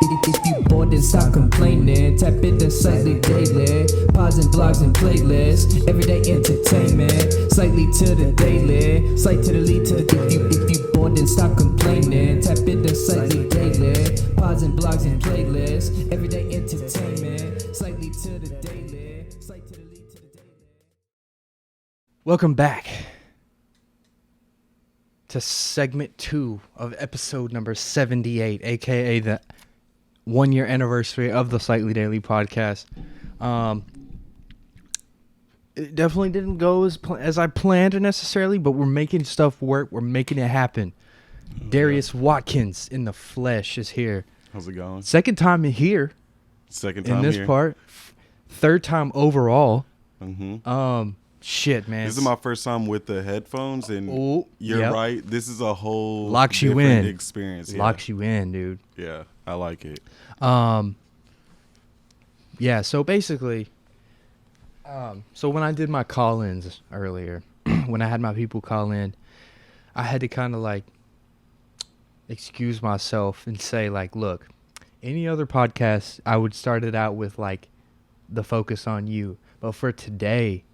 If you bored, then stop complaining. Tap into Slightlee daily. Pods and blogs and playlists. Everyday entertainment. Slightly to the daily. Slight to the lead to the. If you bored, then stop complaining. Tap into Slightlee daily. Pods and blogs and playlists. Everyday entertainment. Slightly to the daily. Slight to the lead to the daily. Welcome back to segment 2 of episode number 78, aka the 1 year anniversary of the Slightly Daily podcast. It definitely didn't go as I planned necessarily, but we're making stuff work. We're making it happen. Darius Watkins in the flesh is here. How's it going? Second time here. Second time in this here. part. Third time overall. Mm-hmm. Shit, man. This is my first time with the headphones, and you're yep. right. This is a whole Locks you different in. experience. Yeah. Locks you in, dude. Yeah, I like it. Yeah, so basically, so when I did my call-ins earlier, when I had my people call in, I had to kind of like excuse myself and say like, look, any other podcast, I would start it out with like the focus on you. But for today,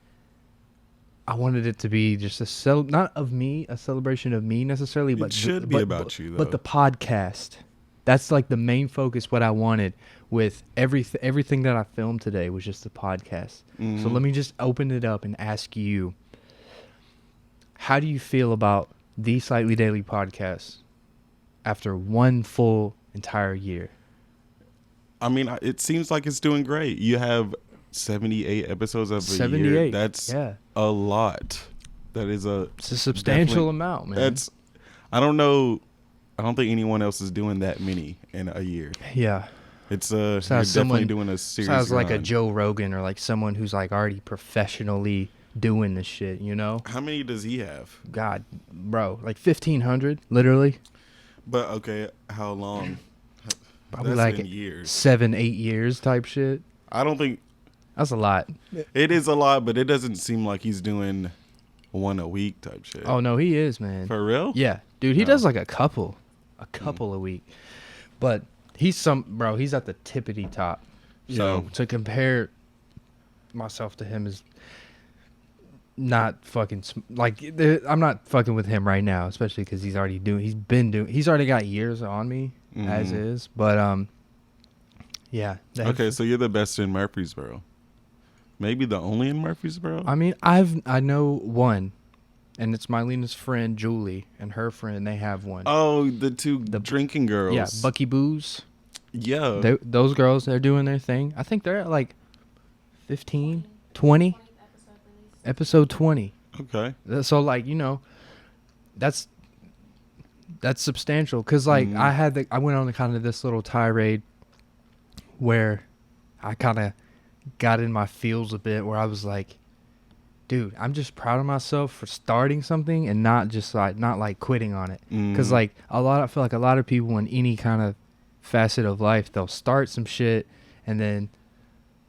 I wanted it to be just not of me, a celebration of me necessarily, but It should be about you, though. But the podcast. That's like the main focus. What I wanted with everything that I filmed today was just the podcast. Mm-hmm. So let me just open it up and ask you, how do you feel about the Slightly Daily podcast after one full entire year? I mean, it seems like it's doing great. You have 78 episodes of a 78. year. That's yeah. a lot. It's a substantial amount, man. I don't know. I don't think anyone else is doing that many in a year. Yeah. You're definitely doing a serious sounds like a run. Joe Rogan or like someone who's like already professionally doing this shit, you know? How many does he have? God, bro, like 1,500, literally. But okay, how long? Probably That's like been years. 7-8 years type shit. I don't think That's a lot. it is a lot, but it doesn't seem like he's doing one a week type shit. Oh no, he is, man. For real? Yeah, dude, he No. does like a couple a week. But he's at the tippity top. So Yeah. to compare myself to him is not fucking I'm not fucking with him right now, especially because he's already got years on me as is. But yeah. Okay, so you're the best in Murfreesboro. Maybe the only in Murfreesboro? I mean, I know one, and it's Mylena's friend Julie and her friend. They have one. Oh, the drinking girls. Yeah, Bucky Booze. Yeah. Those girls, they're doing their thing. I think they're at like 15, 20. Episode 20. Okay. So like, you know, that's substantial. Cause like I went on kind of this little tirade where I kind of got in my feels a bit, where I was like, dude, I'm just proud of myself for starting something and not quitting on it. Cause like I feel like a lot of people in any kind of facet of life, they'll start some shit, and then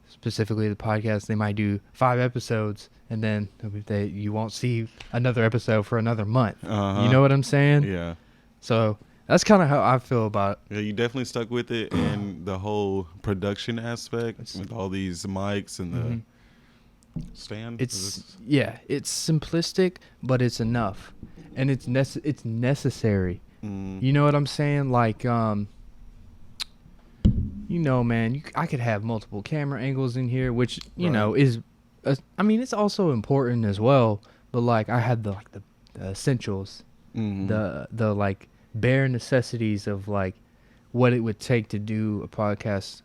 specifically the podcast, they might do 5 episodes, and then you won't see another episode for another month. Uh-huh. You know what I'm saying? Yeah. So that's kind of how I feel about it. Yeah, you definitely stuck with it, and the whole production aspect with all these mics and the stand. It's simplistic, but it's enough, and it's necessary. You know what I'm saying? Like, you know, man, I could have multiple camera angles in here, which you know is, I mean, it's also important as well. But like, I had the essentials, the like bare necessities of like what it would take to do a podcast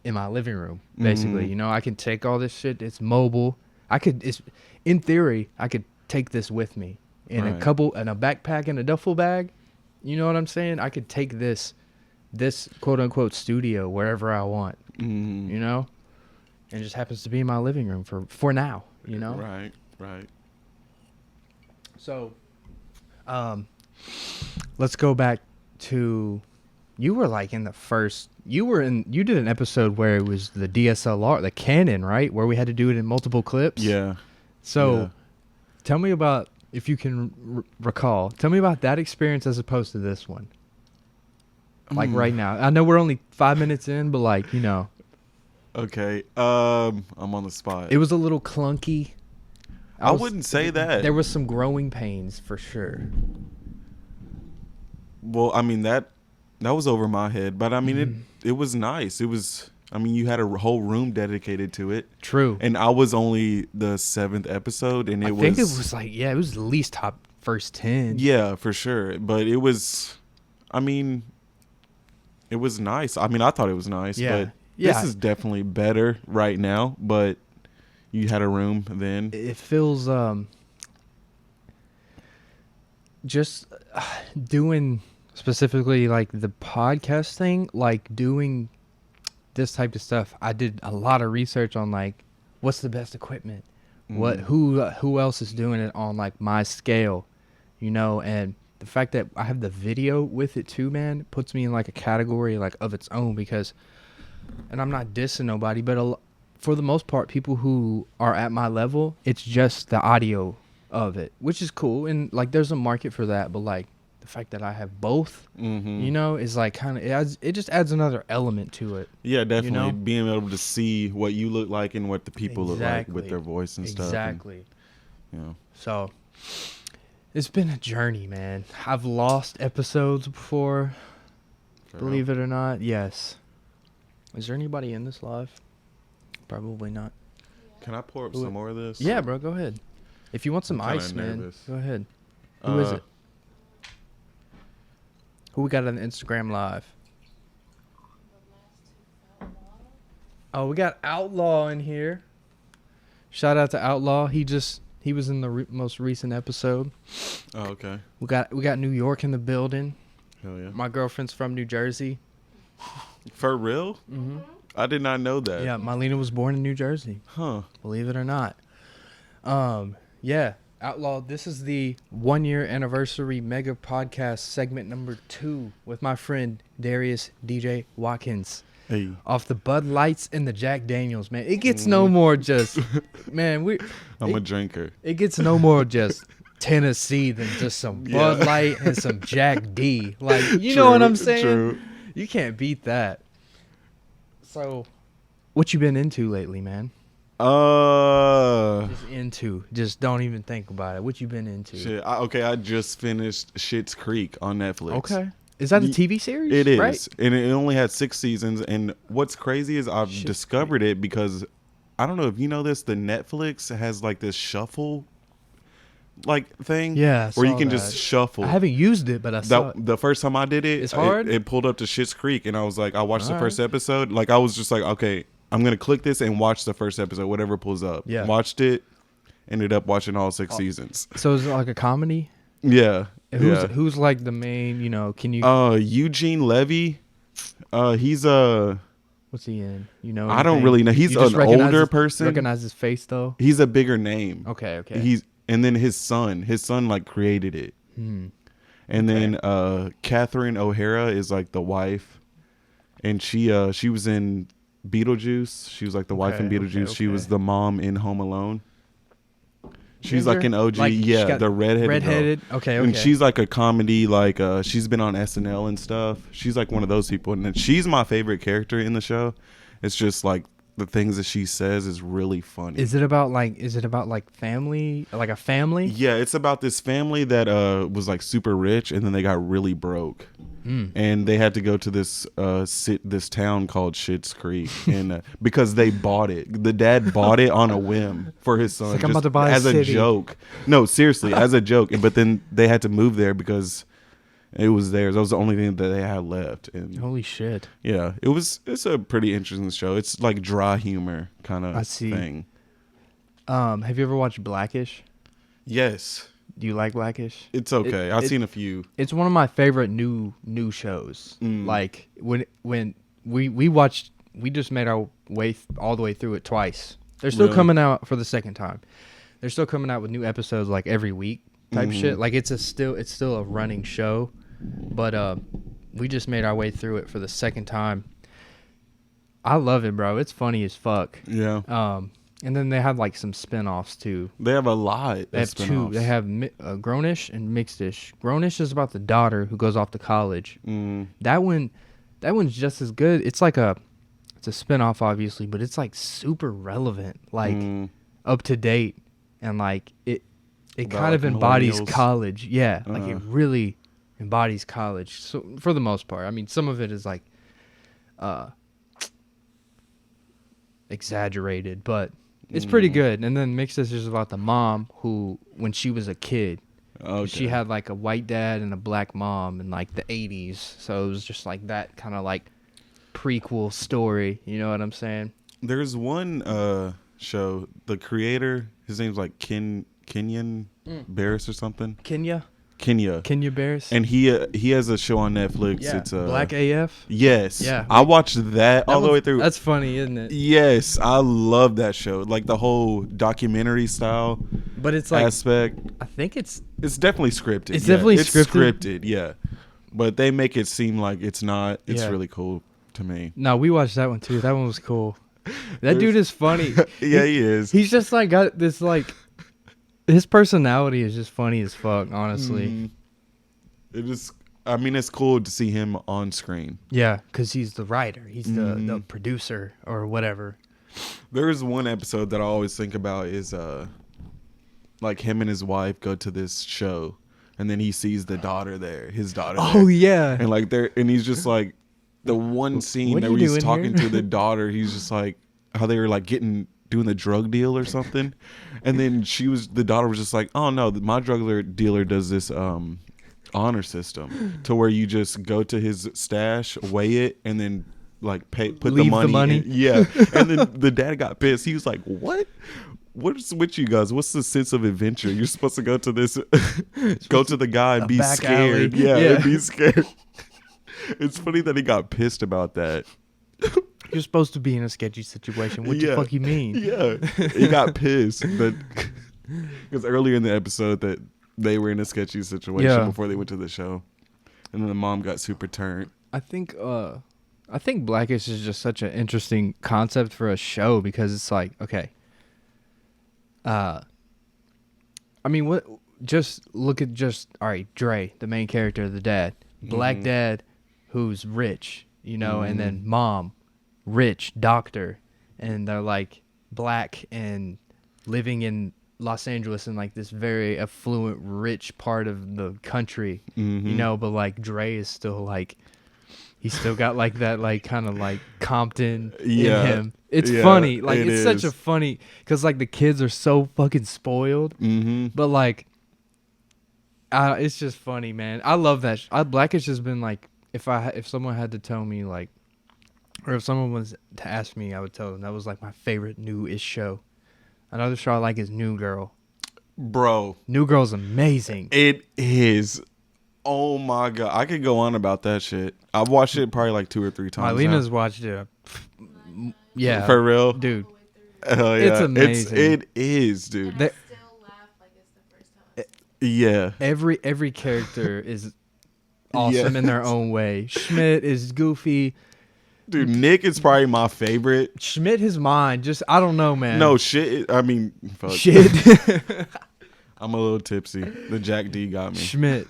in my living room. Basically, you know, I can take all this shit. It's mobile. In theory, I could take this with me in a backpack and a duffel bag. You know what I'm saying? I could take this quote unquote studio wherever I want, you know, and it just happens to be in my living room for now, you know? Right. So, let's go back to, you were like in the first, you did an episode where it was the DSLR, the Canon, right? Where we had to do it in multiple clips. Yeah. So tell me about, if you can recall, tell me about that experience as opposed to this one. Like right now. I know we're only 5 minutes in, but like, you know. Okay. I'm on the spot. It was a little clunky. I wouldn't say that. There was some growing pains for sure. Well, I mean that was over my head, but I mean it was nice. It was. I mean, you had a whole room dedicated to it. True. And I was only the 7th episode, and I think it was like it was at least top first 10. Yeah, for sure. But it was. I mean, it was nice. I mean, I thought it was nice. Yeah. But this is definitely better right now. But you had a room then. It feels just doing specifically like the podcast thing, like doing this type of stuff. I did a lot of research on like what's the best equipment, who else is doing it on like my scale, you know, and the fact that I have the video with it too, man, puts me in like a category like of its own because, and I'm not dissing nobody, but for the most part, people who are at my level, it's just the audio of it, which is cool. And like, there's a market for that. But like the fact that I have both, you know, is like kind of, it just adds another element to it. Yeah, definitely. You know? Being able to see what you look like and what the people look like with their voice and stuff. Exactly. And, So it's been a journey, man. I've lost episodes before, believe it or not. Yes. Is there anybody in this live? Probably not. Can I pour up some more of this? Yeah, bro, go ahead. If you want some ice, man, nervous. go ahead. Who is it? Who we got on the Instagram live? Oh, we got Outlaw in here. Shout out to Outlaw. He was in the most recent episode. Oh, okay. We got New York in the building. Hell yeah. My girlfriend's from New Jersey. For real? Mm-hmm. I did not know that. Yeah, Mylena was born in New Jersey. Huh. Believe it or not. Yeah, Outlaw, this is the 1-year anniversary mega podcast segment number 2 with my friend Darius DJ Watkins. Hey. Off the Bud Lights and the Jack Daniels, man. It gets no more just, man, I'm a drinker. It gets no more just Tennessee than just some Bud Light and some Jack D. Like, you know what I'm saying? True. You can't beat that. So, what you been into lately, man? Just don't even think about it. What you been into? Shit. I just finished Schitt's Creek on Netflix. Okay. Is that a TV series? It is. Right? And it only had 6 seasons. And what's crazy is I've discovered it because, I don't know if you know this, the Netflix has like this shuffle like thing. Yeah. where you can just shuffle. I haven't used it, but I saw it. The first time I did it, It's hard? It pulled up to Schitt's Creek. And I was like, I watched the first episode. Like, I was just like, okay, I'm going to click this and watch the first episode, whatever pulls up. Yeah. Watched it. Ended up watching all 6 seasons. So is it like a comedy? Yeah. Who's like the main, you know, can you... Eugene Levy. He's What's he in? You know, I don't really know. He's an older person. Recognize his face though? He's a bigger name. Okay. And then his son like created it. And then Catherine O'Hara is like the wife, and she was in Beetlejuice. She was like the wife in Beetlejuice. She was the mom in Home Alone. She's like an OG, the redheaded girl. Okay. And she's like a comedy, like she's been on SNL and stuff. She's like one of those people, and then she's my favorite character in the show. It's just like the things that she says is really funny. Is it about like family, like a family? Yeah, it's about this family that was like super rich, and then they got really broke, and they had to go to this this town called Schitt's Creek, and because they bought it, the dad bought it on a whim for his son, It's like I'm about to buy as a a joke. No, seriously, as a joke. But then they had to move there because it was theirs. That was the only thing that they had left. And Holy shit! yeah, it's a pretty interesting show. It's like dry humor kind of thing. Have you ever watched Blackish? Yes. Do you like Blackish? It's okay. I've seen a few. It's one of my favorite new shows. Like when we watched, we just made our way all the way through it twice. They're still coming out for the second time. They're still coming out with new episodes like every week type shit. Like it's still a running show, but we just made our way through it for the second time. I love it, bro. It's funny as fuck. Yeah. And then they have like some spin-offs too. They have a lot. They have two. They have Grownish and Mixedish. Grownish is about the daughter who goes off to college. That one's just as good. It's a spin-off obviously, but it's like super relevant, like up to date, and like it kind of embodies college. Yeah, like it really embodies college. So for the most part, I mean, some of it is like exaggerated, but it's pretty good. And then Mixedish is about the mom who, when she was a kid, she had like a white dad and a black mom in like the 80s. So it was just like that kind of like prequel story. You know what I'm saying? There's one show, the creator, his name's like Kenyon Barris or something. Kenya Barris. And he has a show on Netflix. Yeah. It's Black AF. Yes. Yeah. I watched that all the way through. That's funny, isn't it? Yes, I love that show. Like the whole documentary style. But it's like aspect. I think it's definitely scripted. It's definitely it's scripted. Yeah. But they make it seem like it's not. It's really cool to me. No, we watched that one too. That one was cool. That dude is funny. Yeah, he is. He's just like got this like. His personality is just funny as fuck, honestly. I mean, it's cool to see him on screen. Yeah, because he's the writer. He's the producer or whatever. There's one episode that I always think about is like him and his wife go to this show, and then he sees the daughter there, his daughter there. Yeah. And like and he's just like, the one scene where he's talking to the daughter, he's just like, how they were like doing the drug deal or something, and then the daughter was just like, oh no, my drug dealer does this honor system to where you just go to his stash, weigh it, and then like put the money in. Yeah. And then the dad got pissed. He was like, what's with you guys? What's the sense of adventure? You're supposed to go to this go to the guy and be scared. Alley. Yeah, and be scared. It's funny that he got pissed about that. You're supposed to be in a sketchy situation. What the fuck you mean? Yeah. He got pissed because earlier in the episode that they were in a sketchy situation before they went to the show. And then the mom got super turned. I think Blackish is just such an interesting concept for a show because it's like, okay. I mean, all right, Dre, the main character, the dad. Black dad who's rich, you know, and then mom, rich doctor, and they're like black and living in Los Angeles in like this very affluent, rich part of the country, you know, but like Dre is still like, he's still got like that like kind of like Compton in him. It's funny, like it's such a funny, because like the kids are so fucking spoiled, but like it's just funny, man. I love that. Blackish has been like, if someone had to tell me like, or if someone was to ask me, I would tell them that was like my favorite new-ish show. Another show I like is New Girl. Bro. New Girl's amazing. It is. Oh my God. I could go on about that shit. I've watched it probably like 2 or 3 times. Myleena's watched it. Yeah. For real? Dude. Hell yeah. It's amazing. It is, dude. And I still laugh like it's the first time. Yeah. Every character is awesome in their own way. Schmidt is goofy. Dude, Nick is probably my favorite. Schmidt, his mind, just, I don't know, man. No, shit. I mean, fuck. Shit. I'm a little tipsy. The Jack D got me. Schmidt's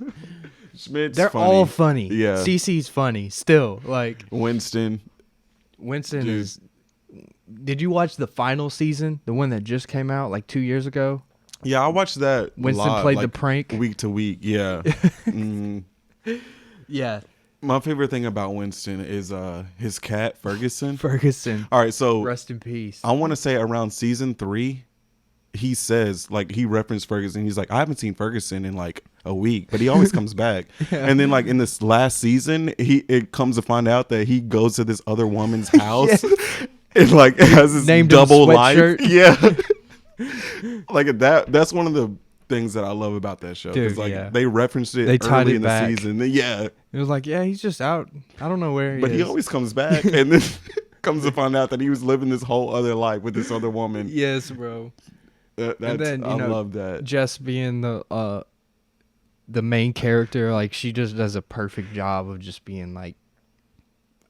They're funny. all funny. Yeah. CeCe's funny still. Like Winston Dude. Is. Did you watch the final season? The one that just came out like 2 years ago? Yeah, I watched that. Winston live, played like, the prank. week to week. Yeah. Yeah. My favorite thing about Winston is his cat, Ferguson. All right, so rest in peace. I want to say around season 3, he says, like, he referenced Ferguson. He's like, I haven't seen Ferguson in like a week, but he always comes back. And then like in this last season, it comes to find out that he goes to this other woman's house and like has this named double him life. Sweatshirt. Yeah. Like that's one of the things that I love about that show. Dude, like they referenced it they tied early it in the back. season. Yeah. It was like, yeah, he's just out. I don't know where But he he is. always comes back and then comes to find out that he was living this whole other life with this other woman. Yes, bro. That's, And then, I love that. Jess being the main character, like she just does a perfect job of just being like,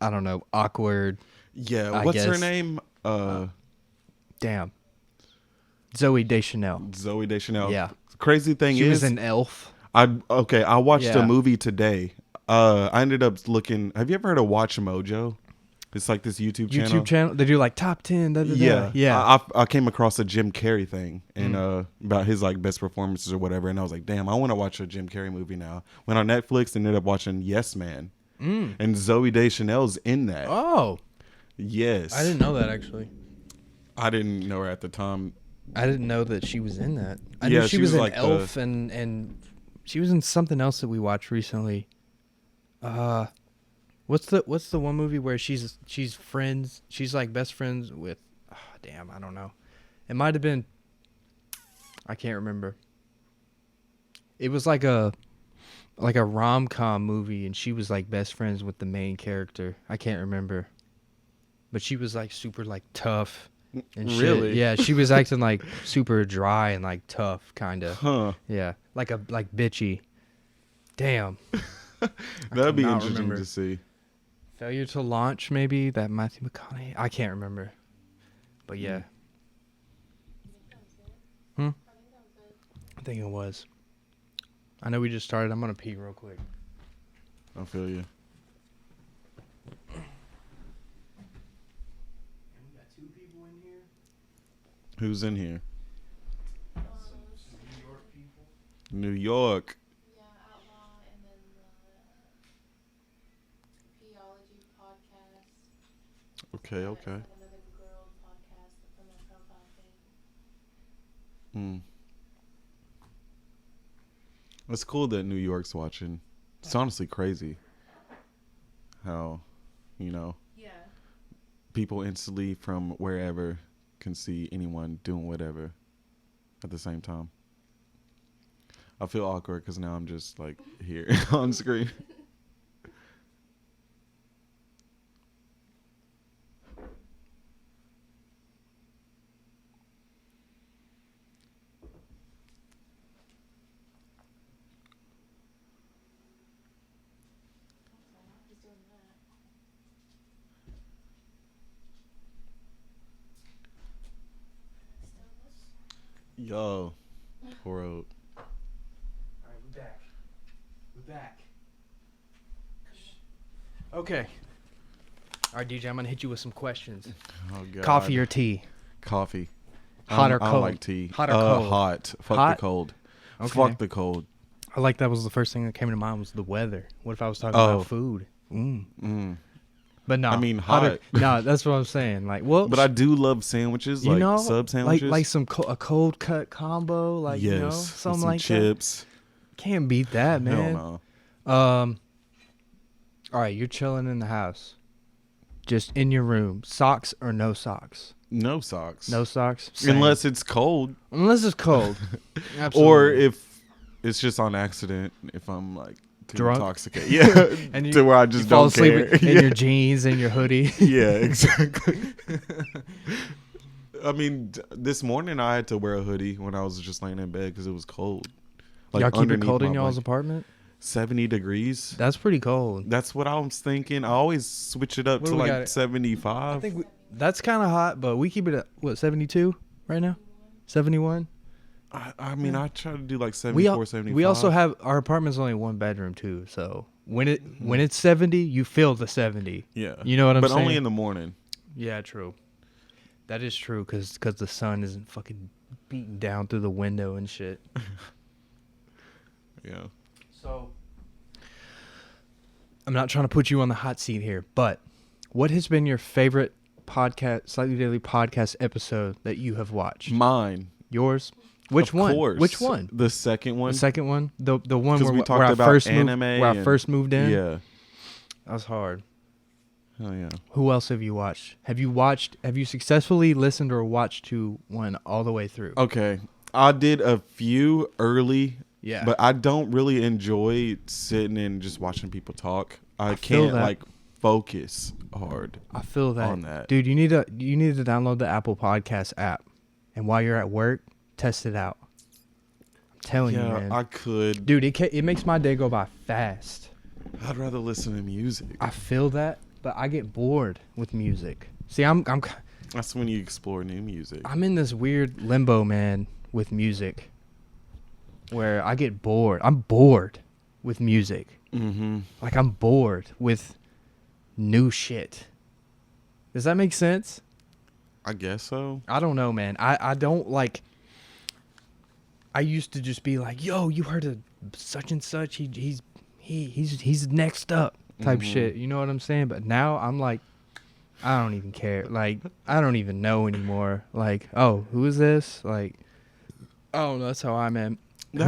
I don't know, awkward. Yeah. I What's her guess. name? Damn. Zoe Deschanel. Zoe Deschanel. Yeah. Crazy thing She is, was an elf. I watched Yeah. a movie today. I ended up looking. Have you ever heard of Watch Mojo? It's like this YouTube channel. YouTube channel. They do like top 10. Da, da, da. Yeah, Yeah. I came across a Jim Carrey thing and about his like best performances or whatever, and I was like, damn, I want to watch a Jim Carrey movie now. Went on Netflix and ended up watching Yes Man, and Zoe Deschanel's in that. Oh. Yes, I didn't know that actually. I didn't know her at the time. I didn't know that she was in that. I Yeah, knew she she was was an like elf and she was in something else that we watched recently. What's the one movie where she's friends? She's like best friends with. Oh, damn, I don't know. It might have been. I can't remember. It was like a rom-com movie, and she was like best friends with the main character. I can't remember. But she was like super like tough and shit. Really? Yeah, she was acting like super dry and like tough kind of. Huh? Yeah, like bitchy. Damn. That'd be cannot interesting remember. to see. Failure to Launch, maybe that Matthew McConaughey. I can't remember, but yeah. I think it was. I know we just started. I'm gonna pee real quick. I feel you. We got 2 people in here. Who's in here? New York people. New York. Yeah, Outlaw, and then the Theology podcast. Okay, okay. Like another girl podcast from my profile thing. Mm. It's cool that New York's watching. It's honestly crazy how, Yeah. people instantly from wherever can see anyone doing whatever at the same time. I feel awkward because now I'm just like here on screen. He's doing that. Yo, poor old. All right, we're back. We're back. Okay. All right, DJ, I'm gonna hit you with some questions. Oh God. Coffee or tea? Coffee. Hot or I cold? like tea. Hot or cold? Hot. Fuck Hot? the cold. Okay. Fuck the cold. I like that was the first thing that came to mind was the weather. What if I was talking Oh. about food? Mm. But no, I mean, hotter- hot. No, that's what I'm saying. Like, well, But I do love sandwiches, you like know, sub sandwiches. like some a cold cut combo, like yes, you know, with something some like chips. that. Can't beat that, man. Hell All right, you're chilling in the house, just in your room. Socks or no socks? no. No socks. No socks. Same. Unless it's cold, Unless it's cold. or Absolutely. if it's just on accident. If I'm like too Drunk? intoxicated, yeah, And to where I just you fall don't asleep care. in your jeans and your hoodie. Yeah, exactly. I mean, this morning I had to wear a hoodie when I was just laying in bed because it was cold. Y'all keep it underneath cold in my y'all's blanket. apartment? 70 degrees. That's pretty cold. That's what I was thinking. I always switch it up What to do we like got? 75. I think that's kind of hot, but we keep it at, what, 72 right now? 71? I mean, I try to do like We, 74, 75. we also have, our apartment's only 1 bedroom too, so when it's 70, you feel the 70. Yeah. You know what I'm but saying? only in the morning. Yeah, true. That is true, because the sun isn't fucking beating down through the window and shit. Yeah. So, I'm not trying to put you on the hot seat here, but what has been your favorite podcast, Slightly Daily podcast episode that you have watched? Mine. Yours? Which Of one? course. Which one? The second one. The second one? The one 'Cause where we where talked I about first moved, anime where I and- first moved in? Yeah. That was hard. Oh, yeah. Who else have you watched? Have you successfully listened or watched to one all the way through? Okay. I did a few early. Yeah. But I don't really enjoy sitting and just watching people talk. I feel can't that. like focus hard. I feel that. on that. Dude, you need to download the Apple Podcast app. And while you're at work, test it out. I'm telling you, Yeah, man. I could. Dude, it makes my day go by fast. I'd rather listen to music. I feel that, but I get bored with music. See, I'm That's when you explore new music. I'm in this weird limbo, man, with music, where I get bored. I'm bored with music. Mm-hmm. Like, I'm bored with new shit. Does that make sense? I guess so. I don't know, man. I don't like. I used to just be like, "Yo, you heard of such and such? He's next up," type shit. You know what I'm saying? But now I'm like, I don't even care. Like, I don't even know anymore. Like, oh, who is this? Like, I don't know. That's how I'm at.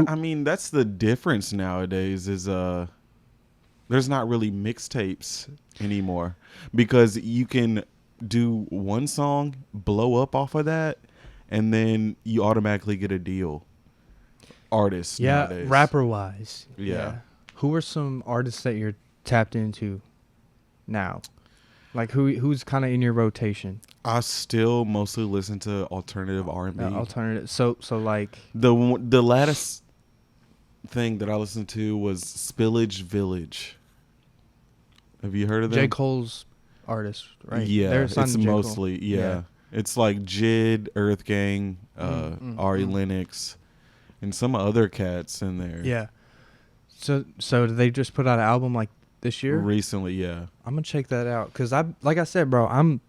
I mean, that's the difference nowadays. Is there's not really mixtapes anymore because you can do one song, blow up off of that, and then you automatically get a deal. Artists nowadays. Rapper wise. Yeah. Who are some artists that you're tapped into now? Like, who's kind of in your rotation? I still mostly listen to alternative R&B. Alternative. So like The latest thing that I listened to was Spillage Village. Have you heard of them? J. Cole's artist, right? Yeah, They're signed it's to J. Cole. mostly yeah. It's like Jid, Earth Gang, Ari Lennox, and some other cats in there. Yeah. So did they just put out an album like this year? Recently, yeah. I'm gonna check that out because like I said, bro, I'm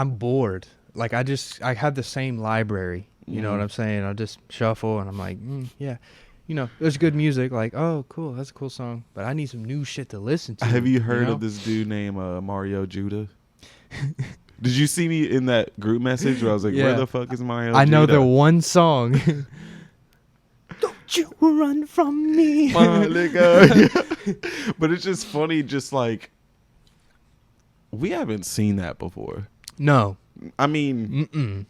bored. Like I have the same library. You know what I'm saying? I just shuffle and I'm like, yeah. You know, there's good music. Like, oh, cool, that's a cool song. But I need some new shit to listen to. Have you heard of this dude named Mario Judah? Did you see me in that group message where I was like, where the fuck is Mario Judah? I know their one song. Don't you run from me. But it's just funny, just like, we haven't seen that before. No. I mean,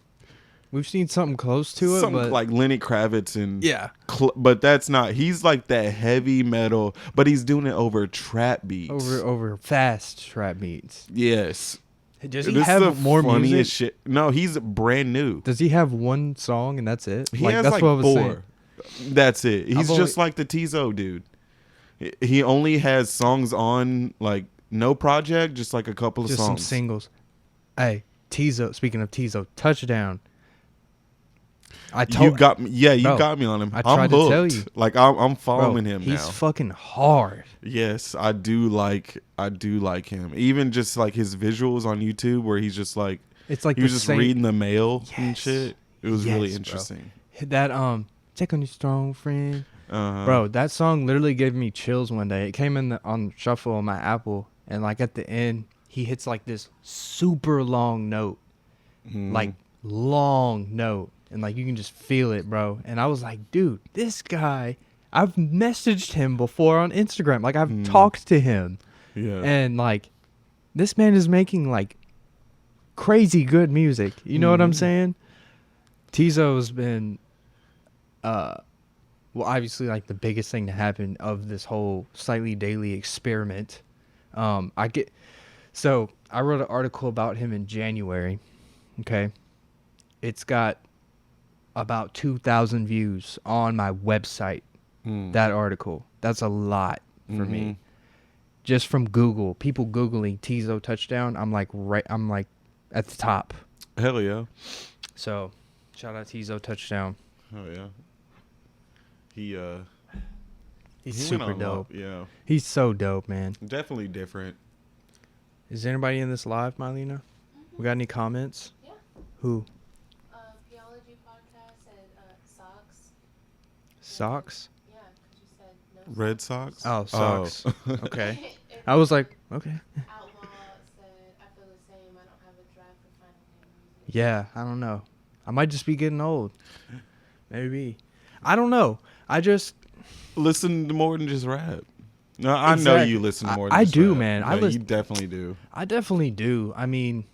we've seen something close to it, something but like Lenny Kravitz and yeah. But that's not. He's like that heavy metal, but he's doing it over trap beats. Over fast trap beats. Yes. Does he This have is the more funniest music? shit. No, he's brand new. Does he have one song and that's it? He has that's like what I was 4. saying. That's it. He's I've just like the Tizo dude. He only has songs on like no project, just like a couple of Just songs. some singles. Hey, Tizo. Speaking of Tizo, touchdown. You got me. Yeah, you Bro, got me on him. I I'm tried hooked. to tell you. Like I'm Bro, following him now. he's fucking hard. Yes, I do like him. Even just like his visuals on YouTube where he's just like It's like he was just reading the mail and Yes. shit. It was Yes, really bro. interesting. That check on your strong friend. Uh-huh. Bro, that song literally gave me chills one day. It came on shuffle on my Apple, and like at the end, he hits like this super long note, like long note, and like you can just feel it, bro. And I was like, dude, this guy, I've messaged him before on Instagram, like I've talked to him, Yeah. and like this man is making like crazy good music. You know what I'm saying? Tizo's been, well, obviously, like the biggest thing to happen of this whole Slightly Daily experiment. I wrote an article about him in January. Okay, it's got about 2,000 views on my website. That article, that's a lot for me. Just from Google, people Googling Tizo touchdown, I'm like at the top. Hell yeah. So, shout out Tizo touchdown. Oh yeah. He's He super went on dope. Yeah. He's so dope, man. Definitely different. Is anybody in this live, Mylena? We got any comments? Yeah. Who? Theology podcast said socks. Socks? Yeah, because you said no. Red Sox? Oh, socks. Okay. And I was like, okay. Outlaw said, I feel the same. I don't have a drive for finding new music. Yeah, I don't know. I might just be getting old. Maybe. I don't know. I just... Listen to more than just rap. No, I know Exactly. you listen to more than I just do, rap. man. No, I you definitely do. I definitely do. I mean...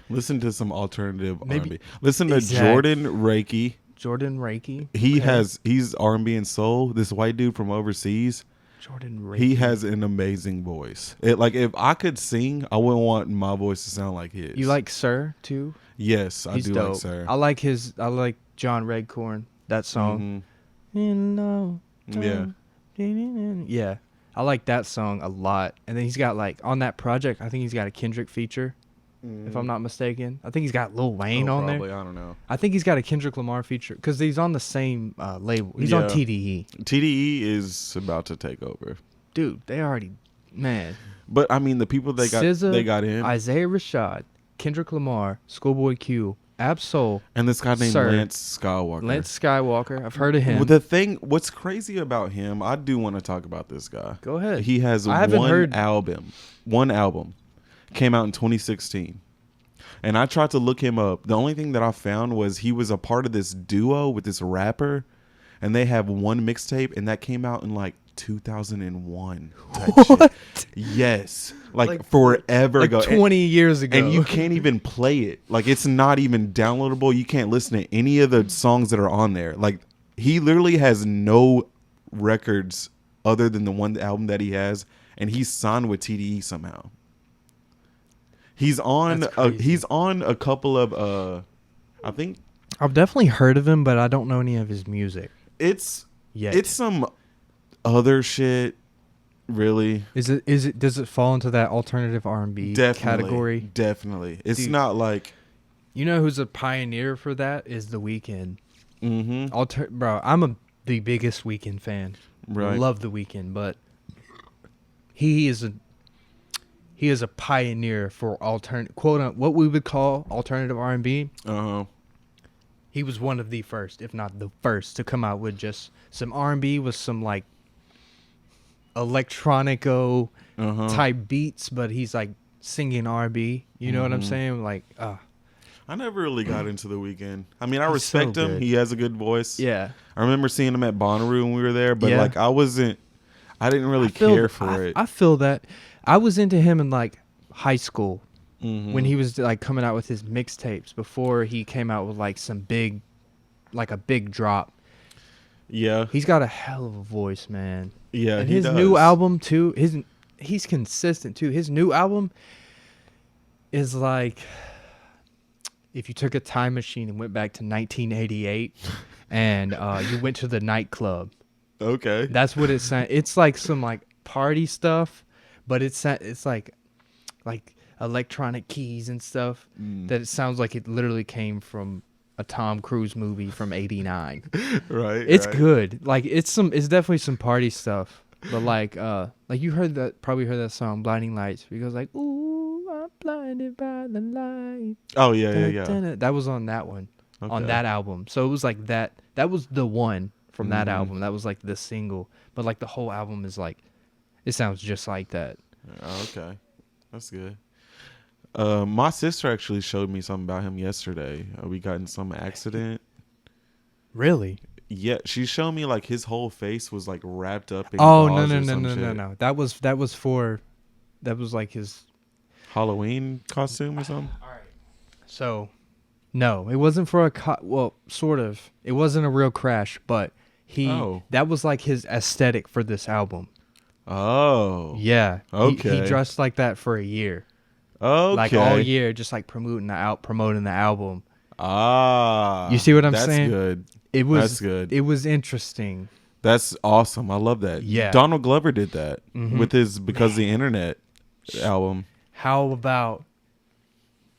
Listen to some alternative Maybe- R&B. Listen to Exact- Jordan Reiki. Jordan Reiki. He's R&B and soul. This white dude from overseas. Jordan Reiki. He has an amazing voice. Like if I could sing, I wouldn't want my voice to sound like his. You like Sir, too? Yes, I He's do dope. like Sir. I like John Redcorn, that song. Mhm. In love. Yeah. Yeah. I like that song a lot. And then he's got like on that project, I think he's got a Kendrick feature, if I'm not mistaken. I think he's got Lil Wayne on probably, there. I don't know. I think he's got a Kendrick Lamar feature because he's on the same label. He's on Yeah. TDE. TDE is about to take over. Dude, they already, man. But I mean, the people SZA, they got in, Isaiah Rashad, Kendrick Lamar, Schoolboy Q, Absol, and this guy named Sir. Lance Skywalker. Lance Skywalker. I've heard of him. Well, what's crazy about him, I do want to talk about this guy. Go ahead. He has I haven't heard. one album, came out in 2016, and I tried to look him up. The only thing that I found was he was a part of this duo with this rapper, and they have one mixtape, and that came out in like 2001. What? Shit. Yes, like Like- forever Like ago. 20 years ago. And you can't even play it. Like, it's not even downloadable. You can't listen to any of the songs that are on there. Like, he literally has no records other than the one album that he has, and he's signed with TDE somehow. He's on That's crazy. he's on a couple of I think I've definitely heard of him, but I don't know any of his music it's yet. it's some other shit, really. Does it fall into that alternative R&B category? Definitely. It's Dude. not like You know who's a pioneer for that is The Weeknd. mhm. Bro, I'm the biggest Weeknd fan. Right. Love The Weeknd, but he is a pioneer for what we would call alternative R&B. Uh-huh. He was one of the first, if not the first, to come out with just some R&B with some like electronico Uh-huh. type beats, but he's like singing R&B. You know what I'm saying? Like, I never really got into The Weeknd. I mean, I He's respect so him. good. He has a good voice. yeah. I remember seeing him at Bonnaroo when we were there, but Yeah. like I didn't really care for it. I feel that. I was into him in like high school Mhm. when he was like coming out with his mixtapes before he came out with like a big drop. Yeah. He's got a hell of a voice, man. Yeah, And he his does. new album too, he's consistent too. His new album is like if you took a time machine and went back to 1988 and you went to the nightclub. Okay. That's what it's saying. It's like some like party stuff, but it's like electronic keys and stuff that it sounds like it literally came from a Tom Cruise movie from '89. Right. It's right. good. Like it's definitely some party stuff. But like you probably heard that song Blinding Lights because like ooh I'm blinded by the light. Oh yeah. That was on that one. On Okay. that album. So it was like that was the one from that album. That was like the single. But like the whole album is like it sounds just like that. Oh, okay. That's good. My sister actually showed me something about him yesterday. We got in some accident. Really? Yeah, she showed me like his whole face was like wrapped up in Oh gauze no or no no some no shit. no no. That was like his Halloween costume or something. So no, it wasn't for well, sort of. It wasn't a real crash, but that was like his aesthetic for this album. Oh. Yeah. Okay. He dressed like that for a year. Okay. Like all year, just like promoting the album. Ah. You see what I'm that's saying? Good. It was That's good. It was interesting. That's awesome. I love that. Yeah. Donald Glover did that Mhm. with his Because of the Internet album. How about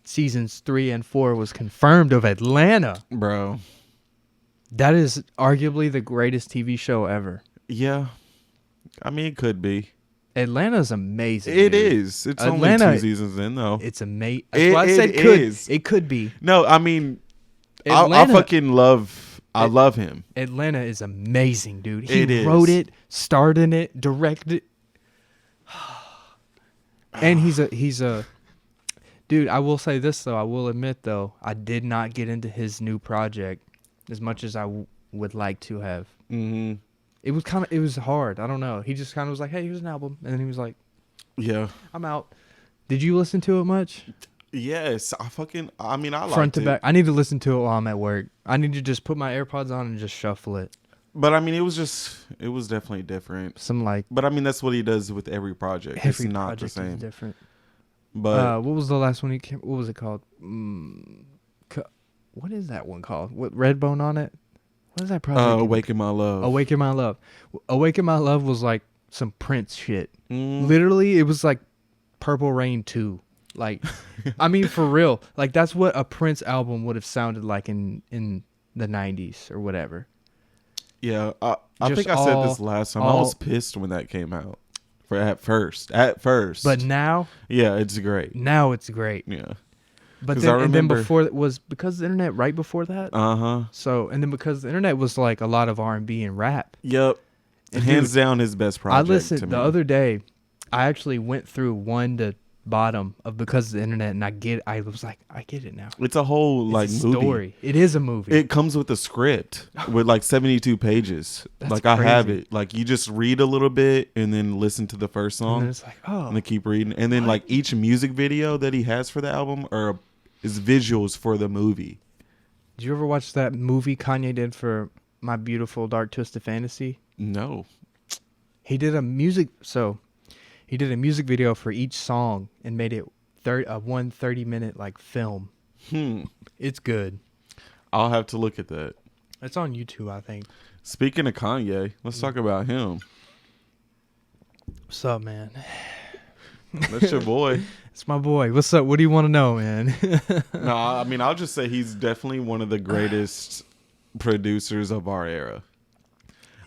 seasons 3 and 4 was confirmed of Atlanta? Bro. That is arguably the greatest TV show ever. Yeah. I mean, it could be. Atlanta's amazing. It dude. is. It's Atlanta- only 2 seasons in, though. It's amazing. That's why I said it could. is. It could be. No, I mean, I Atlanta- fucking love him. Atlanta is amazing, dude. He It is. wrote it, starred in it, directed. And he's a dude. I will say this though. I will admit though, I did not get into his new project as much as I would like to have. Mm-hmm. It was hard. I don't know. He just kind of was like, "Hey, here's an album," and then he was like, Yeah. "I'm out." Did you listen to it much? Yes. I liked Front to it. back. I need to listen to it while I'm at work. I need to just put my AirPods on and just shuffle it. But I mean, it was definitely different. Some like But I mean, that's what he does with every project. every It's not project the same. is different. But What was the last one he came? What was it called? What is that one called? What Redbone on it? What is that project? Awaken My Love. Awaken My Love. Awaken My Love was like some Prince shit. Mm. Literally, it was like Purple Rain 2. Like, I mean, for real. Like, that's what a Prince album would have sounded like in the 90s or whatever. Yeah, I Just think I said this last time. I was pissed when that came out. At first. But now, yeah, it's great. now it's great. Yeah. But 'Cause then, I and then remember- before it was because the internet right before that. So and then because the internet was like a lot of R&B and rap. Yep. And Hands dude, down his best project. I listened to the me. other day. I actually went through one to bottom of because of the internet, and I was like, I get it now. It's a whole like It's a movie. story. It is a movie. It comes with a script with like 72 pages. That's like I have crazy. it. Like you just read a little bit and then listen to the first and song then it's like, oh, and then keep reading. And then like each music video that he has for the album is visuals for the movie. did you ever watch that movie Kanye did for My Beautiful Dark Twisted Fantasy? No. He did a music video for each song and made it 30-minute like film. It's good. I'll have to look at that. It's on YouTube, I think. Speaking of Kanye, let's talk about him. What's up, man? That's your boy. It's my boy. What's up? What do you want to know, man? No, I mean, I'll just say he's definitely one of the greatest producers of our era.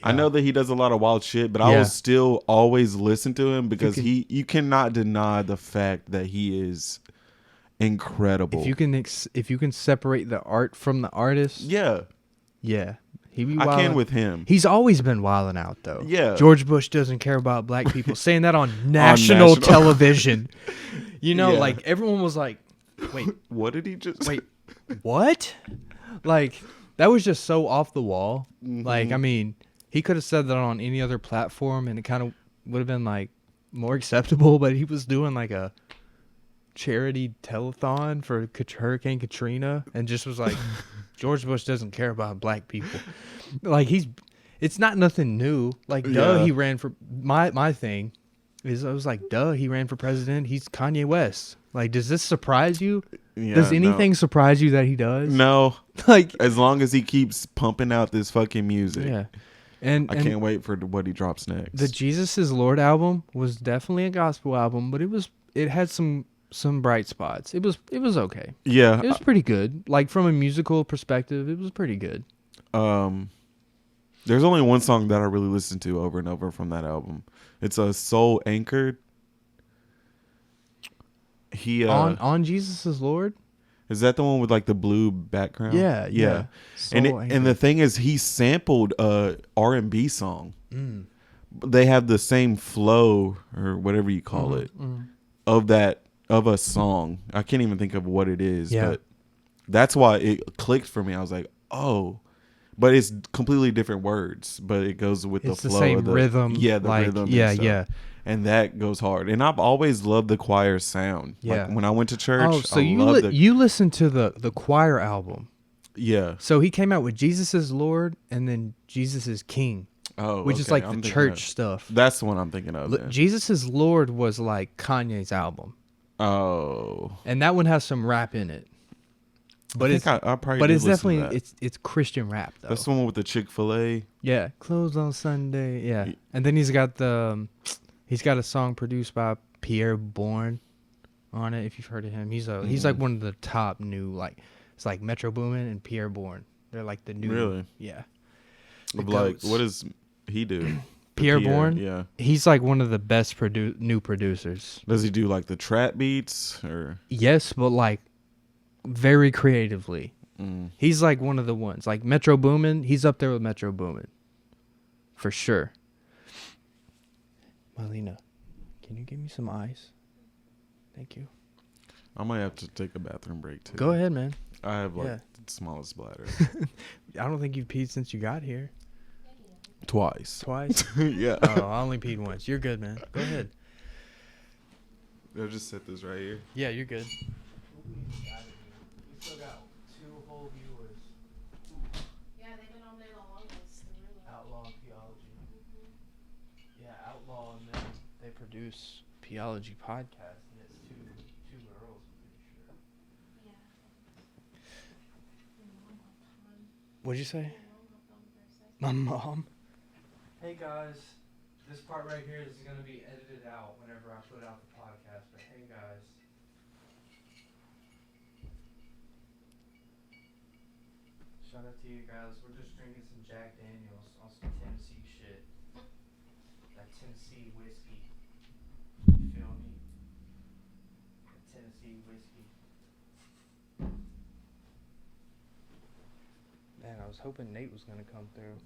I know that he does a lot of wild shit, but I will still always listen to him because you cannot deny the fact that he is incredible. If you can separate the art from the artist, yeah, he be I wildin'. can with him. He's always been wilding out though. Yeah. George Bush doesn't care about black people. Saying that on national television. You know, Yeah. like everyone was like, wait, What did he just? wait, what? Like that was just so off the wall. Mm-hmm. Like, I mean, he could have said that on any other platform and it kind of would have been like more acceptable, but he was doing like a charity telethon for Hurricane Katrina and just was like, George Bush doesn't care about black people. Like it's not nothing new. Like, duh, he ran for my thing is I was like, duh, he ran for president. He's Kanye West. Like, does this surprise you? Yeah, Does anything surprise you that he does? No. Like, As long as he keeps pumping out this fucking music. yeah. And I can't wait for what he drops next. the Jesus is Lord album was definitely a gospel album, but it had some bright spots. It was okay. Yeah. It was pretty good. Like from a musical perspective, it was pretty good. There's only one song that I really listen to over and over from that album. It's a Soul Anchored. He On Jesus is Lord? is that the one with like the blue background? Yeah. And Soul and the thing is, he sampled a R&B song. They have the same flow or whatever you call it of a song. I can't even think of what it is, but that's why it clicked for me. I was like, oh, but it's completely different words, but it goes with It's the the flow same of the rhythm, the like, rhythm, and yeah, stuff. yeah. And that goes hard. And I've always loved the choir sound. Yeah. Like when I went to church, Oh, so I you loved the you listened to the choir album. yeah. So he came out with Jesus is Lord and then Jesus is King, Oh, which is okay. like I'm the thinking church of- stuff. That's the one I'm thinking of. then. Jesus is Lord was like Kanye's album, Oh, and that one has some rap in it. But I probably but did it's listen to definitely that. it's Christian rap though. That's the one with the Chick-fil-A. Yeah, closed on Sunday. Yeah, and then he's got a song produced by Pierre Bourne on it. If you've heard of him, he's like one of the top new like it's like Metro Boomin and Pierre Bourne. They're like the new Really? yeah. Of The like, goats. what does he do? Pierre Bourne. Yeah. He's like one of the best new producers. Does he do like the trap beats or? Yes, but like very creatively. He's like one of the ones. Like Metro Boomin, he's up there with Metro Boomin. For sure. Marlena, can you give me some ice? Thank you. I might have to take a bathroom break too. Go ahead, man. I have like Yeah. the smallest bladder. I don't think you've peed since you got here. Twice. Twice? Yeah. Oh, I only peed once. You're good, man. Go ahead. I'll just set this right here. Yeah, you're good. We still got 2 whole viewers. Yeah, they've been on there the longest. They're really Outlaw Theology. Yeah, Outlaw, and then they produce Theology podcast, and it's two girls, I'm pretty sure. Yeah. Your mom hopped on. What'd you say? Your mom hopped on first. My mom. Hey guys. This part right here is going to be edited out whenever I put out the podcast. But hey, guys. Shout out to you guys. We're just drinking some Jack Daniels on some Tennessee shit. That Tennessee whiskey. You feel me? That Tennessee whiskey. Man, I was hoping Nate was going to come through.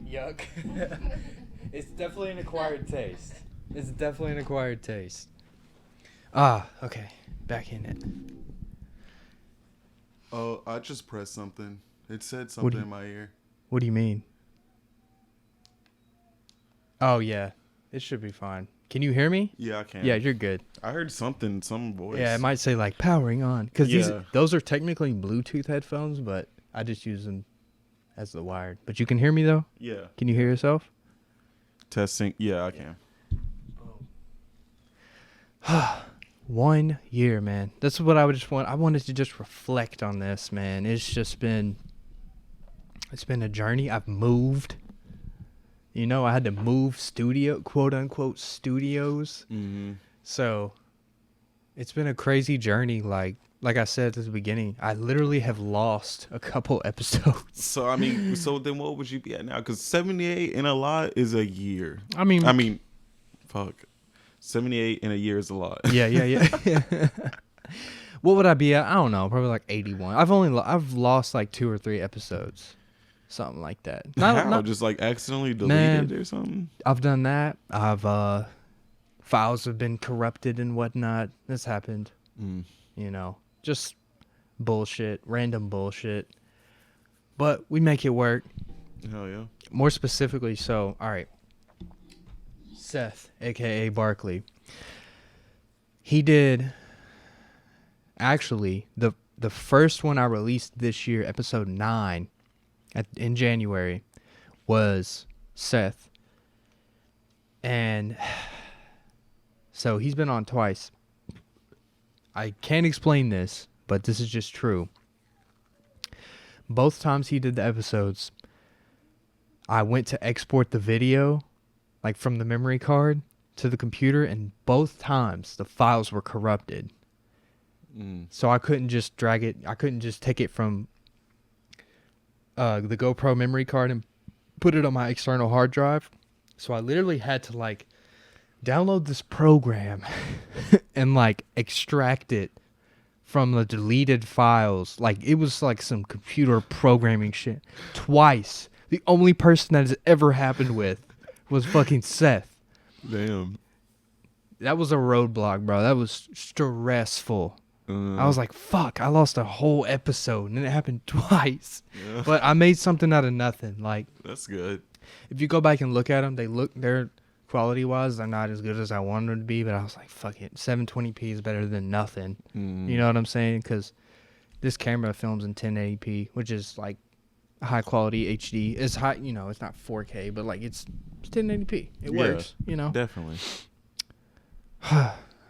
Yuck. It's definitely an acquired taste. It's definitely an acquired taste. Ah, okay. Back in it. Oh, I just pressed something. It said What do something you- in my ear. What do you mean? Oh, yeah. It should be fine. Can you hear me? Yeah, I can. Yeah, you're good. I heard something, some voice. Yeah, it might say like powering on. Because Yeah. those are technically Bluetooth headphones, but I just use them as the wired. But you can hear me though? Yeah. Can you hear yourself? Testing. Yeah, I can. 1 year, man. That's what I would just want. I wanted to just reflect on this, man. It's been a journey. I've moved. You know, I had to move quote unquote studios. Mm-hmm. So it's been a crazy journey. Like I said at the beginning, I literally have lost a couple episodes. So, I mean, so then what would you be at now? Because 78 in a lot is a year. I mean, fuck. 78 in a year is a lot. yeah. What would I be at? I don't know. Probably like 81. I've lost like 2 or 3 episodes. Something like that. How? Just like accidentally deleted or something? I've done that. Files have been corrupted and whatnot. This happened. You know, just bullshit, random bullshit. But we make it work. Hell yeah. More specifically, so, all right. Seth, a.k.a. Barkley. He did, actually, the first one I released this year, episode 9, in January, was Seth. And so he's been on twice. I can't explain this, but this is just true. Both times he did the episodes, I went to export the video, like from the memory card to the computer, and both times the files were corrupted. So I couldn't just drag it. I couldn't just take it from the GoPro memory card and put it on my external hard drive. So I literally had to like download this program and like extract it from the deleted files. Like it was like some computer programming shit. Twice. The only person that has ever happened with was fucking Seth. Damn. That was a roadblock, bro. That was stressful. I was like, fuck, I lost a whole episode and it happened twice. Yeah. But I made something out of nothing. Like, That's good. if you go back and look at them, they're quality wise, they're not as good as I wanted them to be, but I was like, fuck it. 720p is better than nothing. You know what I'm saying? Because this camera films in 1080p, which is like high quality HD. It's high, you know, it's not 4K, but like it's 1080p. It works, you know? Definitely.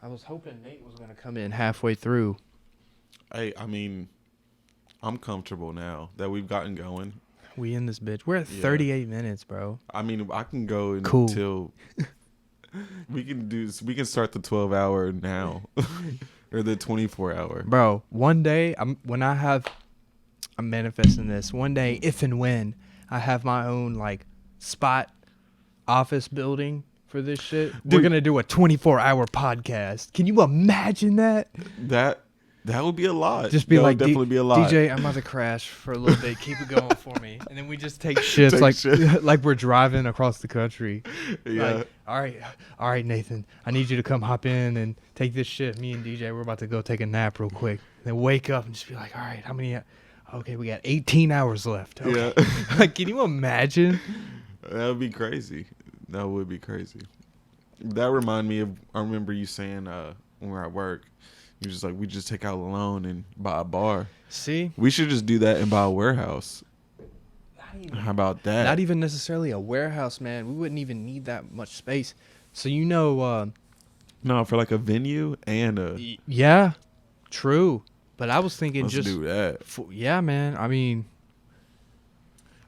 I was hoping Nate was going to come in halfway through. Hey, I mean, I'm comfortable now that we've gotten going. We in this bitch. We're at Yeah. 38 minutes, bro. I mean, I can go Cool. until we can start the 12-hour now or the 24-hour. Bro, one day, I'm manifesting this. One day, if and when I have my own like spot office building for this shit, we're Dude. going to do a 24-hour podcast. Can you imagine that? That would be a lot. Just be That would like, definitely be a lot. DJ, I'm about to crash for a little bit. Keep it going for me. And then we just take shifts Take like shifts. like we're driving across the country. Yeah. Like, all right, Nathan, I need you to come hop in and take this shit. Me and DJ, we're about to go take a nap real quick. Then wake up and just be like, all right, how many? Okay, we got 18 hours left. Okay. Yeah. Like, can you imagine? That would be crazy. That would be crazy. That remind me of, I remember you saying when we were at work, you just like, we just take out a loan and buy a bar. See? We should just do that and buy a warehouse. How about that? Not even necessarily a warehouse, man. We wouldn't even need that much space. So you know, No, for like a venue and a. yeah, true. But I was thinking Let's just do that. Yeah, man. I mean,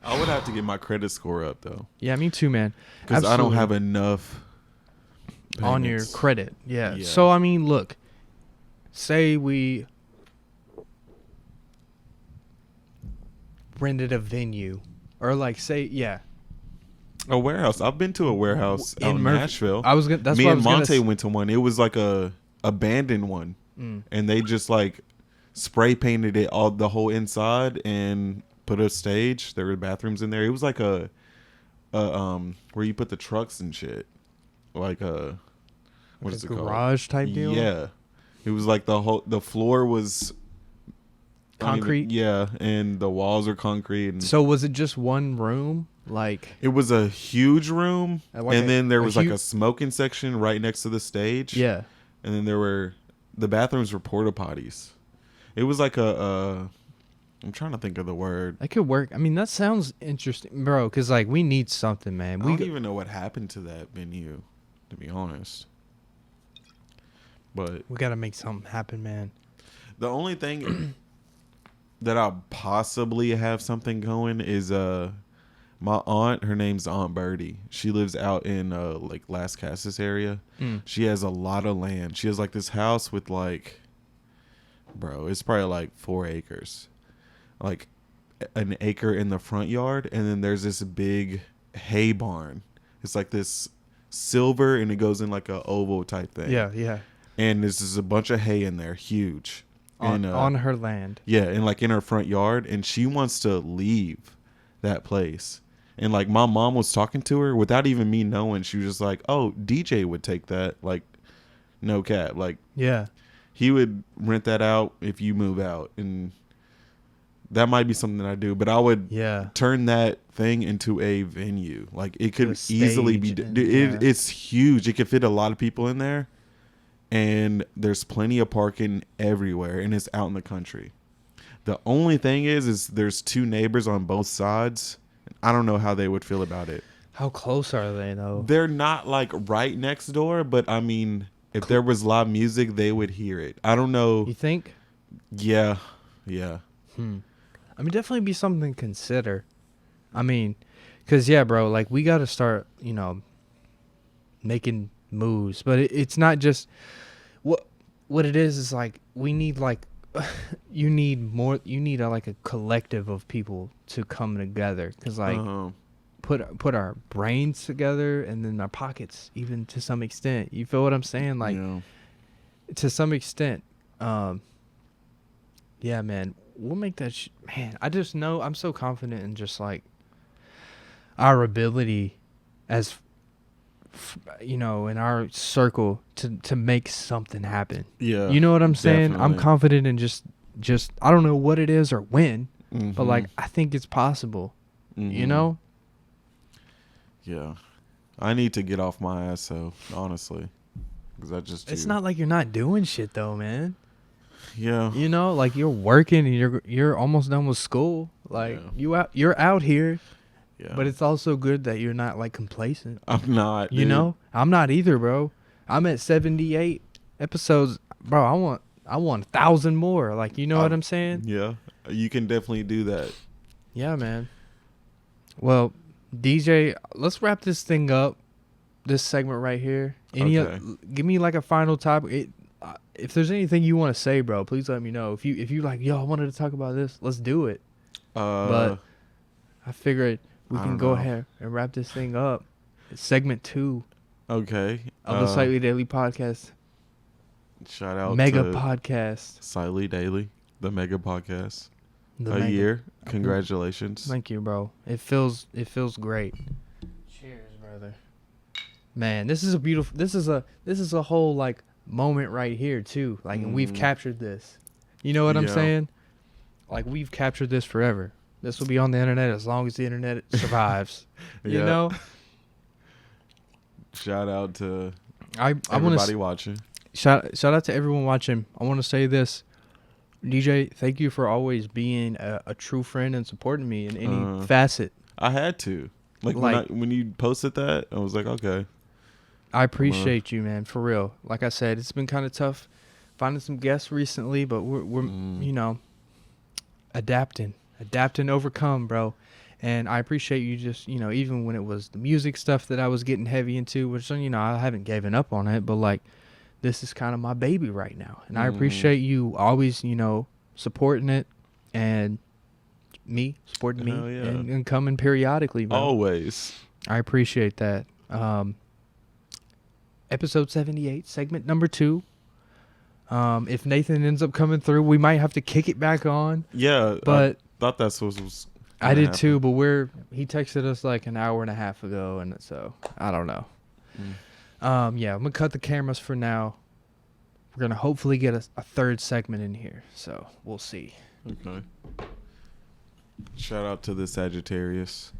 I would have to get my credit score up though, yeah, me too, man. because I don't Absolutely. have enough On your payments. credit. Yeah. Yeah. So I mean, look, say we rented a venue, or like say A warehouse. I've been to a warehouse out in Murphy- Nashville. I was gonna. That's Me what I and was gonna Monte s- went to one. It was like a abandoned one, and they just like spray painted it all the whole inside and put a stage. There were bathrooms in there. It was like a where you put the trucks and shit, like what is it called? garage type deal. Yeah, it was like the floor was Concrete? Yeah, and the walls are concrete. And So was it just one room? Like it was a huge room, Like and then there a was like hu- a smoking section right next to the stage. yeah. And then the bathrooms were porta potties. It was like I'm trying to think of the word. That could work. I mean, that sounds interesting, bro. Cause like we need something, man. I don't even know what happened to that venue, to be honest. But we gotta make something happen, man. the only thing that I'll possibly have something going is my aunt. Her name's Aunt Birdie. She lives out in like Las Casas area. She has a lot of land. She has like this house with like, bro, it's probably like 4 acres, like an acre in the front yard, and then there's this big hay barn. It's like this silver, and it goes in like a oval type thing. Yeah, yeah. And there's just a bunch of hay in there, huge. On, And, on her land. yeah, and like in her front yard, and she wants to leave that place. And like my mom was talking to her without even me knowing. She was just like, "Oh, DJ would take that." Like, no cap. Like, Yeah. he would rent that out if you move out, and that might be something I do. But I would Yeah. turn that thing into a venue. Like, it could A easily be. stage and- Dude, yeah. it's huge. It could fit a lot of people in there, and there's plenty of parking everywhere, and it's out in the country. The only thing is there's 2 neighbors on both sides. I don't know how they would feel about it. How close are they though? They're not like right next door, but I mean, if there was live music, they would hear it. I don't know. You think? Yeah. I mean, definitely be something to consider. I mean, cause yeah, bro, like we got to start, making moves. But it's not just what it is like we need like you need more. You need like a collective of people to come together. Cause like put our brains together and then our pockets, even to some extent. You feel what I'm saying? Like to some extent. Yeah, man. We'll make that man, I just know I'm so confident in just like our ability as in our circle to make something happen. Yeah. You know what I'm saying? I'm definitely. confident in just I don't know what it is or when, Mm-hmm. but like I think it's possible. You know? Yeah. I need to get off my ass, so honestly, because I just. It's not like you're not doing shit though, man. Yeah. You know, like you're working and you're almost done with school. Like you're out here, Yeah. but it's also good that you're not like complacent. I'm not. You dude. know, I'm not either, bro. I'm at 78 episodes, bro. I want 1,000 more. Like, you know what I'm saying? Yeah. You can definitely do that. Yeah, man. Well, DJ, let's wrap this thing up. This segment right here. Okay. Give me like a final topic. If there's anything you want to say, bro, please let me know. If you like, yo, I wanted to talk about this, let's do it. But I figured we I can don't go know. ahead and wrap this thing up. It's segment 2 Okay. of the Slightly Daily Podcast. Shout out Mega to podcast. Slightly Daily, the mega podcast. The A mega- year. Congratulations. Thank you, bro. It feels great. Cheers, brother. Man, this is a beautiful. This is a whole like moment right here too. Like, and we've captured this. You know what I'm Yeah. saying? Like, we've captured this forever. This will be on the internet as long as the internet survives. You Yeah. know. Shout out to I want everybody to watching. shout out to everyone watching. I want to say this. DJ, thank you for always being a true friend and supporting me in any facet. I had to. Like Like- when you posted that, I was like, okay. I appreciate you, man, for real. Like I said, it's been kind of tough finding some guests recently, but we're you know, adapting, overcome, bro. And I appreciate you just, you know, even when it was the music stuff that I was getting heavy into, which, you know, I haven't given up on it, but like, this is kind of my baby right now. And I appreciate you always, you know, supporting it and me supporting me and coming periodically, bro. Always. I appreciate that. Episode 78, segment number 2. If Nathan ends up coming through, we might have to kick it back on. Yeah, but I thought that's what was. I did too, but he texted us like an hour and a half ago, and so I don't know. Yeah, I'm gonna cut the cameras for now. We're gonna hopefully get a third segment in here, so we'll see. Okay. Shout out to the Sagittarius.